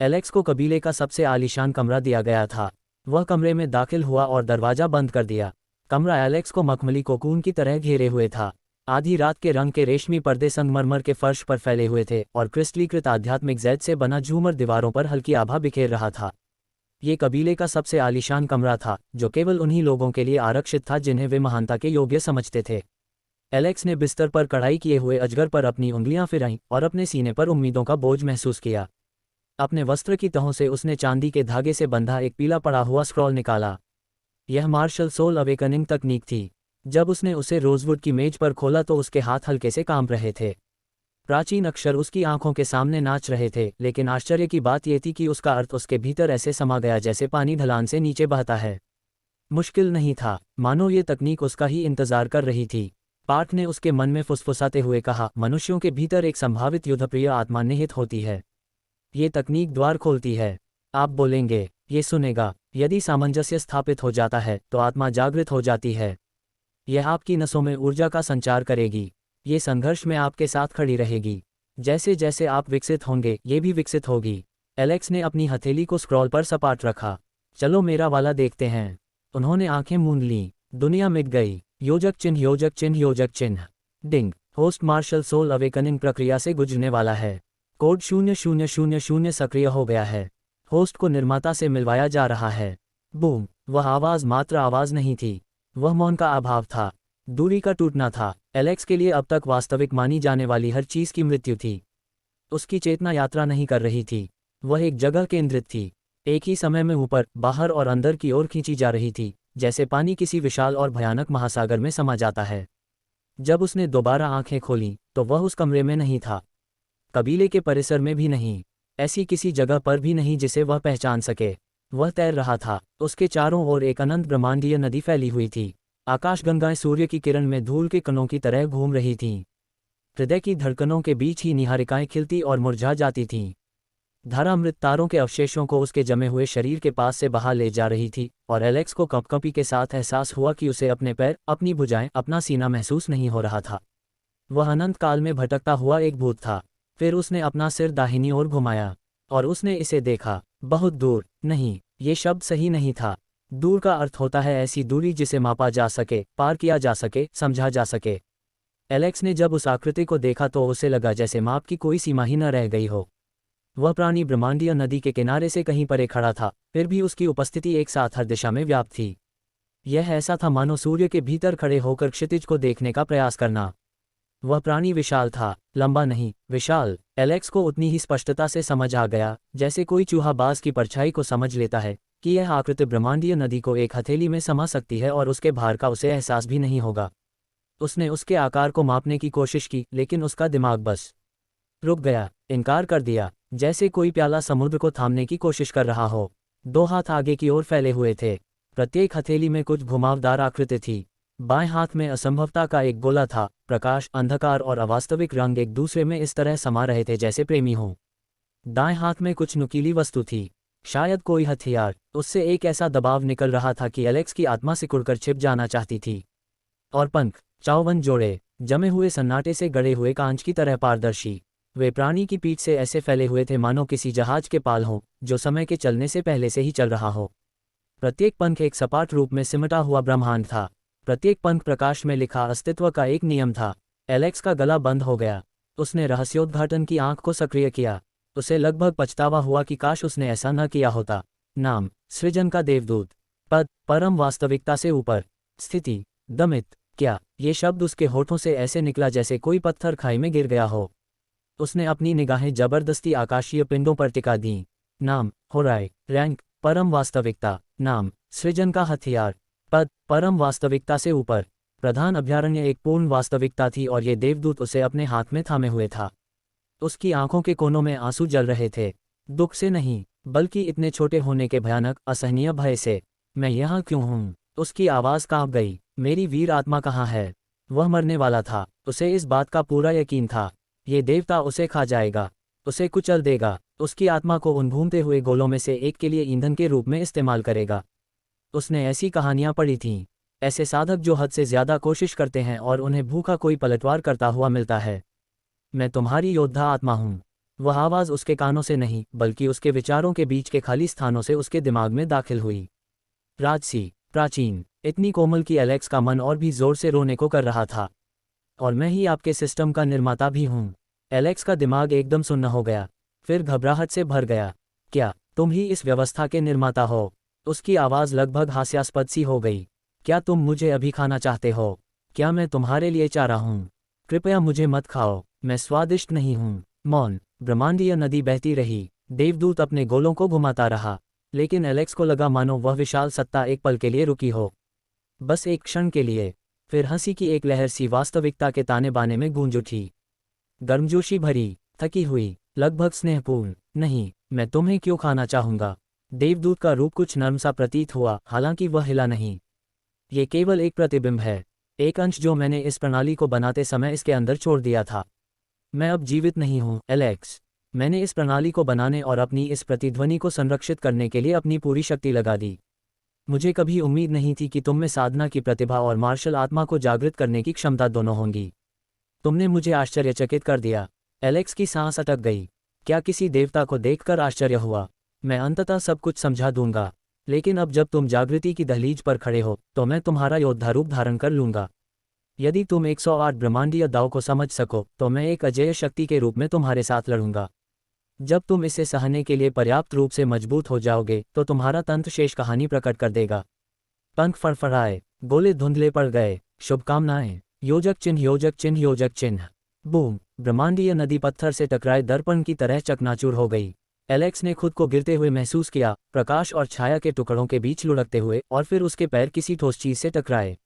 Alex को कबीले का सबसे आलीशान कमरा दिया गया था। वह कमरे में दाखिल हुआ और दरवाजा बंद कर दिया। कमरा एलेक्स को मखमली कोकून की तरह घेरे हुए था। आधी रात के रंग के रेशमी पर्दे संगमरमर के फर्श पर फैले हुए थे और क्रिस्टलीकृत आध्यात्मिक जैद से बना झूमर दीवारों पर हल्की आभा बिखेर रहा था। ये कबीले का सबसे आलीशान कमरा था, जो केवल उन्हीं लोगों के लिए आरक्षित था जिन्हें वे महानता के योग्य समझते थे। एलेक्स ने बिस्तर पर कढ़ाई किए हुए अजगर पर अपनी उंगलियां फिराईं और अपने सीने पर उम्मीदों का बोझ महसूस किया। अपने वस्त्र की तहों से उसने चांदी के धागे से बंधा एक पीला पड़ा हुआ स्क्रॉल निकाला। यह मार्शल सोल अवेकनिंग तकनीक थी। जब उसने उसे रोजवुड की मेज पर खोला तो उसके हाथ हल्के से कांप रहे थे। प्राचीन अक्षर उसकी आंखों के सामने नाच रहे थे, लेकिन आश्चर्य की बात यह थी कि उसका अर्थ उसके भीतर ऐसे समा गया जैसे पानी ढलान से नीचे बहता है। मुश्किल नहीं था, मानो ये तकनीक उसका ही इंतजार कर रही थी। पाठ ने उसके मन में फुसफुसाते हुए कहा, मनुष्यों के भीतर एक संभावित युद्धप्रिय आत्मा निहित होती है। ये तकनीक द्वार खोलती है। आप बोलेंगे, ये सुनेगा। यदि सामंजस्य स्थापित हो जाता है तो आत्मा जागृत हो जाती है। यह आपकी नसों में ऊर्जा का संचार करेगी। ये संघर्ष में आपके साथ खड़ी रहेगी। जैसे जैसे आप विकसित होंगे, ये भी विकसित होगी। एलेक्स ने अपनी हथेली को स्क्रॉल पर सपाट रखा। चलो मेरा वाला देखते हैं। उन्होंने आंखें मूंद लीं। दुनिया मिट गई। योजक चिन्ह योजक चिन्ह योजक चिन्ह। डिंग। होस्ट मार्शल सोल अवेकनिंग प्रक्रिया से गुजरने वाला है। कोड 0000 सक्रिय हो गया है। होस्ट को निर्माता से मिलवाया जा रहा है। बूम। वह आवाज़ मात्र आवाज़ नहीं थी, वह मौन का अभाव था। दूरी का टूटना था। एलेक्स के लिए अब तक वास्तविक मानी जाने वाली हर चीज़ की मृत्यु थी। उसकी चेतना यात्रा नहीं कर रही थी, वह एक जगह केंद्रित थी। एक ही समय में ऊपर, बाहर और अंदर की ओर खींची जा रही थी, जैसे पानी किसी विशाल और भयानक महासागर में समा जाता है। जब उसने दोबारा आंखें खोलीं तो वह उस कमरे में नहीं था, कबीले के परिसर में भी नहीं, ऐसी किसी जगह पर भी नहीं जिसे वह पहचान सके। वह तैर रहा था। उसके चारों ओर एक अनंत ब्रह्मांडीय नदी फैली हुई थी। आकाशगंगाएं सूर्य की किरण में धूल के कणों की तरह घूम रही थीं। हृदय की धड़कनों के बीच ही निहारिकाएं खिलती और मुरझा जाती थीं। धारा मृत तारों के अवशेषों को उसके जमे हुए शरीर के पास से बहा ले जा रही थी, और एलेक्स को कंपकंपी के साथ एहसास हुआ कि उसे अपने पैर, अपनी भुजाएं, अपना सीना महसूस नहीं हो रहा था। वह अनंत काल में भटकता हुआ एक भूत था। फिर उसने अपना सिर दाहिनी ओर घुमाया और उसने इसे देखा। बहुत दूर नहीं, ये शब्द सही नहीं था। दूर का अर्थ होता है ऐसी दूरी जिसे मापा जा सके, पार किया जा सके, समझा जा सके। एलेक्स ने जब उस आकृति को देखा तो उसे लगा जैसे माप की कोई सीमा ही न रह गई हो। वह प्राणी ब्रह्मांडीय नदी के किनारे से कहीं परे खड़ा था, फिर भी उसकी उपस्थिति एक साथ हर दिशा में व्याप्त थी। यह ऐसा था मानो सूर्य के भीतर खड़े होकर क्षितिज को देखने का प्रयास करना। वह प्राणी विशाल था, लंबा नहीं, विशाल। एलेक्स को उतनी ही स्पष्टता से समझ आ गया जैसे कोई चूहा बाज की परछाई को समझ लेता है कि यह आकृति ब्रह्मांडीय नदी को एक हथेली में समा सकती है और उसके भार का उसे एहसास भी नहीं होगा। उसने उसके आकार को मापने की कोशिश की, लेकिन उसका दिमाग बस रुक गया, इनकार कर दिया, जैसे कोई प्याला समुद्र को थामने की कोशिश कर रहा हो। दो हाथ आगे की ओर फैले हुए थे। प्रत्येक हथेली में कुछ घुमावदार आकृति थी। बाएं हाथ में असंभवता का एक गोला था। प्रकाश, अंधकार और अवास्तविक रंग एक दूसरे में इस तरह समा रहे थे जैसे प्रेमी हों। दाएं हाथ में कुछ नुकीली वस्तु थी, शायद कोई हथियार। उससे एक ऐसा दबाव निकल रहा था कि एलेक्स की आत्मा सिकुड़कर छिप जाना चाहती थी। और पंख, चौवन जोड़े, जमे हुए सन्नाटे से गड़े हुए कांच की तरह पारदर्शी। वे प्राणी की पीठ से ऐसे फैले हुए थे मानो किसी जहाज के पाल हों जो समय के चलने से पहले से ही चल रहा हो। प्रत्येक पंख एक सपाट रूप में सिमटा हुआ ब्रह्मांड था। प्रत्येक पंख प्रकाश में लिखा अस्तित्व का एक नियम था। एलेक्स का गला बंद हो गया। उसने रहस्योद्घाटन की आंख को सक्रिय किया। उसे लगभग पछतावा हुआ कि काश उसने ऐसा न किया होता। नाम, सृजन का देवदूत। पद, परम वास्तविकता से ऊपर। स्थिति, दमित। क्या ये शब्द उसके होठों से ऐसे निकला जैसे कोई पत्थर खाई में गिर गया हो। उसने अपनी निगाहें जबरदस्ती आकाशीय पिंडों पर टिका दीं। नाम, होराई। रैंक, परम वास्तविकता। नाम, सृजन का हथियार। पद, परम वास्तविकता से ऊपर। प्रधान अभयारण्य एक पूर्ण वास्तविकता थी और ये देवदूत उसे अपने हाथ में थामे हुए था। उसकी आंखों के कोनों में आंसू जल रहे थे, दुख से नहीं, बल्कि इतने छोटे होने के भयानक, असहनीय भय से। मैं यहाँ क्यों हूँ? उसकी आवाज़ कांप गई। मेरी वीर आत्मा कहाँ है? वह मरने वाला था, उसे इस बात का पूरा यकीन था। ये देवता उसे खा जाएगा, उसे कुचल देगा, उसकी आत्मा को उन घूमते हुए गोलों में से एक के लिए ईंधन के रूप में इस्तेमाल करेगा। उसने ऐसी कहानियां पढ़ी थीं, ऐसे साधक जो हद से ज़्यादा कोशिश करते हैं और उन्हें भूखा कोई पलटवार करता हुआ मिलता है। मैं तुम्हारी योद्धा आत्मा हूँ। वह आवाज़ उसके कानों से नहीं बल्कि उसके विचारों के बीच के खाली स्थानों से उसके दिमाग में दाखिल हुई। राजसी, प्राचीन, इतनी कोमल कि एलेक्स का मन और भी जोर से रोने को कर रहा था। और मैं ही आपके सिस्टम का निर्माता भी हूँ। एलेक्स का दिमाग एकदम सुन्न हो गया, फिर घबराहट से भर गया। क्या तुम ही इस व्यवस्था के निर्माता हो? उसकी आवाज़ लगभग हास्यास्पद सी हो गई। क्या तुम मुझे अभी खाना चाहते हो? क्या मैं तुम्हारे लिए चारा हूँ? कृपया मुझे मत खाओ, मैं स्वादिष्ट नहीं हूँ। मौन, ब्रह्मांडीय नदी बहती रही। देवदूत अपने गोलों को घुमाता रहा, लेकिन एलेक्स को लगा मानो वह विशाल सत्ता एक पल के लिए रुकी हो, बस एक क्षण के लिए। फिर हंसी की एक लहर सी वास्तविकता के ताने बाने में गूंज उठी, गर्मजोशी भरी, थकी हुई, लगभग स्नेहपूर्ण। नहीं, मैं तुम्हें क्यों खाना चाहूंगा? देवदूत का रूप कुछ नर्म सा प्रतीत हुआ, हालांकि वह हिला नहीं। ये केवल एक प्रतिबिंब है, एक अंश जो मैंने इस प्रणाली को बनाते समय इसके अंदर छोड़ दिया था। मैं अब जीवित नहीं हूँ एलेक्स। मैंने इस प्रणाली को बनाने और अपनी इस प्रतिध्वनि को संरक्षित करने के लिए अपनी पूरी शक्ति लगा दी। मुझे कभी उम्मीद नहीं थी कि तुम में साधना की प्रतिभा और मार्शल आत्मा को जागृत करने की क्षमता दोनों होंगी। तुमने मुझे आश्चर्यचकित कर दिया। एलेक्स की सांस अटक गई। क्या किसी देवता को देखकर आश्चर्य हुआ? मैं अंततः सब कुछ समझा दूंगा, लेकिन अब जब तुम जागृति की दहलीज पर खड़े हो तो मैं तुम्हारा योद्धा रूप धारण कर लूंगा। यदि तुम 108 ब्रह्मांडीय दाव को समझ सको तो मैं एक अजेय शक्ति के रूप में तुम्हारे साथ लड़ूंगा। जब तुम इसे सहने के लिए पर्याप्त रूप से मजबूत हो जाओगे तो तुम्हारा तंत्र शेष कहानी प्रकट कर देगा। पंख फड़फड़ाए, गोले धुंधले पड़ गए। शुभकामनाएं। योजक चिन्ह, योजक चिन्ह, योजक चिन्ह। बूम! ब्रह्मांडीय नदी पत्थर से टकराए दर्पण की तरह चकनाचूर हो गई। एलेक्स ने खुद को गिरते हुए महसूस किया, प्रकाश और छाया के टुकड़ों के बीच लुढ़कते हुए, और फिर उसके पैर किसी ठोस चीज से टकराए।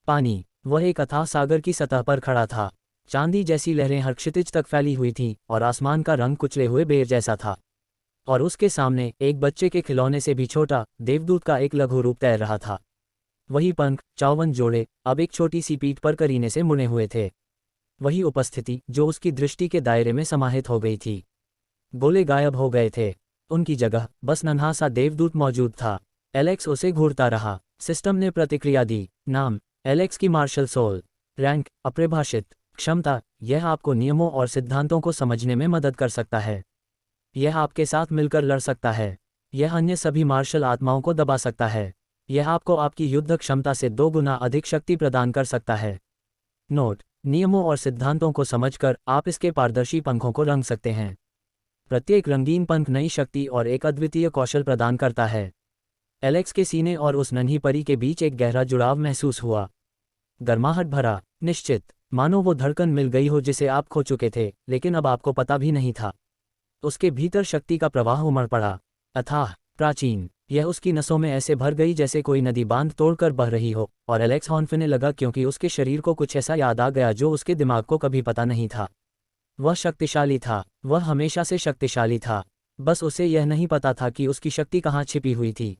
पानी। वह एक अथाह सागर की सतह पर खड़ा था। चांदी जैसी लहरें हर क्षितिज तक फैली हुई थीं और आसमान का रंग कुचले हुए बेर जैसा था। और उसके सामने एक बच्चे के खिलौने से भी छोटा देवदूत का एक लघु रूप तैर रहा था। वही पंख, 54 जोड़े, अब एक छोटी सी पीठ पर करीने से मुड़े हुए थे। वही उपस्थिति जो उसकी दृष्टि के दायरे में समाहित हो गई थी। गोले गायब हो गए थे, उनकी जगह बस नन्हा सा देवदूत मौजूद था। एलेक्स उसे घूरता रहा। सिस्टम ने प्रतिक्रिया दी। नाम, एलेक्स की मार्शल सोल। रैंक, अपरिभाषित। क्षमता, यह आपको नियमों और सिद्धांतों को समझने में मदद कर सकता है। यह आपके साथ मिलकर लड़ सकता है। यह अन्य सभी मार्शल आत्माओं को दबा सकता है। यह आपको आपकी युद्ध क्षमता से 2 गुना अधिक शक्ति प्रदान कर सकता है। नोट, नियमों और सिद्धांतों को समझकर आप इसके पारदर्शी पंखों को रंग सकते हैं। प्रत्येक रंगीन पंख नई शक्ति और एक अद्वितीय कौशल प्रदान करता है। एलेक्स के सीने और उस नन्ही परी के बीच एक गहरा जुड़ाव महसूस हुआ। गर्माहट भरा, निश्चित, मानो वो धड़कन मिल गई हो जिसे आप खो चुके थे, लेकिन अब आपको पता भी नहीं था। उसके भीतर शक्ति का प्रवाह उमड़ पड़ा, अथाह, प्राचीन। यह उसकी नसों में ऐसे भर गई जैसे कोई नदी बांध तोड़कर बह रही हो, और एलेक्स हौंफने लगा क्योंकि उसके शरीर को कुछ ऐसा याद आ गया जो उसके दिमाग को कभी पता नहीं था। वह शक्तिशाली था, वह हमेशा से शक्तिशाली था, बस उसे यह नहीं पता था कि उसकी शक्ति कहाँ छिपी हुई थी।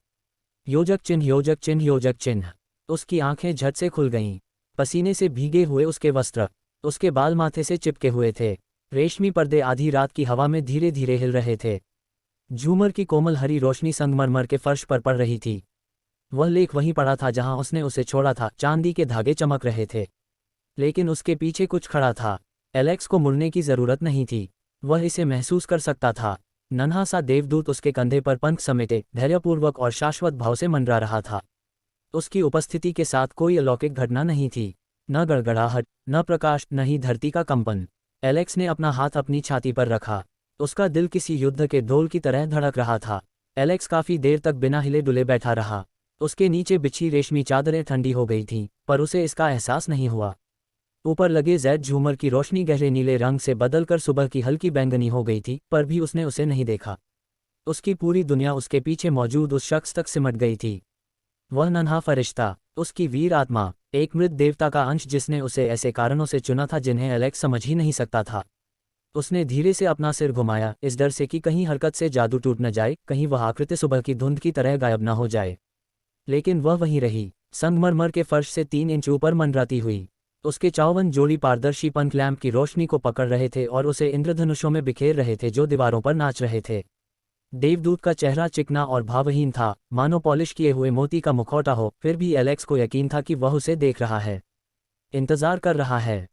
योजक चिन्ह, योजक चिन्ह, योजक चिन्ह। उसकी आंखें झट से खुल गईं। पसीने से भीगे हुए उसके वस्त्र, उसके बाल माथे से चिपके हुए थे। रेशमी पर्दे आधी रात की हवा में धीरे धीरे हिल रहे थे। झूमर की कोमल हरी रोशनी संगमरमर के फर्श पर पड़ रही थी। वह लेख वहीं पड़ा था जहां उसने उसे छोड़ा था। चांदी के धागे चमक रहे थे, लेकिन उसके पीछे कुछ खड़ा था। एलेक्स को मुड़ने की जरूरत नहीं थी, वह इसे महसूस कर सकता था। नन्हा सा देवदूत उसके कंधे पर पंख समेटे धैर्यपूर्वक और शाश्वत भाव से मंडरा रहा था। उसकी उपस्थिति के साथ कोई अलौकिक घटना नहीं थी, न गड़गड़ाहट, न प्रकाश, न ही धरती का कंपन। एलेक्स ने अपना हाथ अपनी छाती पर रखा। उसका दिल किसी युद्ध के ढोल की तरह धड़क रहा था। एलेक्स काफी देर तक बिना हिले डुले बैठा रहा। उसके नीचे बिछी रेशमी चादरें ठंडी हो गई थीं, पर उसे इसका एहसास नहीं हुआ। ऊपर लगे जैद झूमर की रोशनी गहरे नीले रंग से बदलकर सुबह की हल्की बैंगनी हो गई थी, पर भी उसने उसे नहीं देखा। उसकी पूरी दुनिया उसके पीछे मौजूद उस शख्स तक सिमट गई थी। वह नन्हा फरिश्ता, उसकी वीर आत्मा, एक मृत देवता का अंश जिसने उसे ऐसे कारणों से चुना था जिन्हें एलेक्स समझ ही नहीं सकता था। उसने धीरे से अपना सिर घुमाया, इस डर से कि कहीं हरकत से जादू टूट न जाए, कहीं वह आकृति सुबह की धुंध की तरह गायब न हो जाए। लेकिन वह वहीं रही, संगमरमर के फर्श से 3 इंच ऊपर मंडराती हुई। उसके 54 जोड़ी पारदर्शी पंख लैंप की रोशनी को पकड़ रहे थे और उसे इंद्रधनुषों में बिखेर रहे थे जो दीवारों पर नाच रहे थे। देवदूत का चेहरा चिकना और भावहीन था, मानो पॉलिश किए हुए मोती का मुखौटा हो, फिर भी एलेक्स को यकीन था कि वह उसे देख रहा है, इंतजार कर रहा है।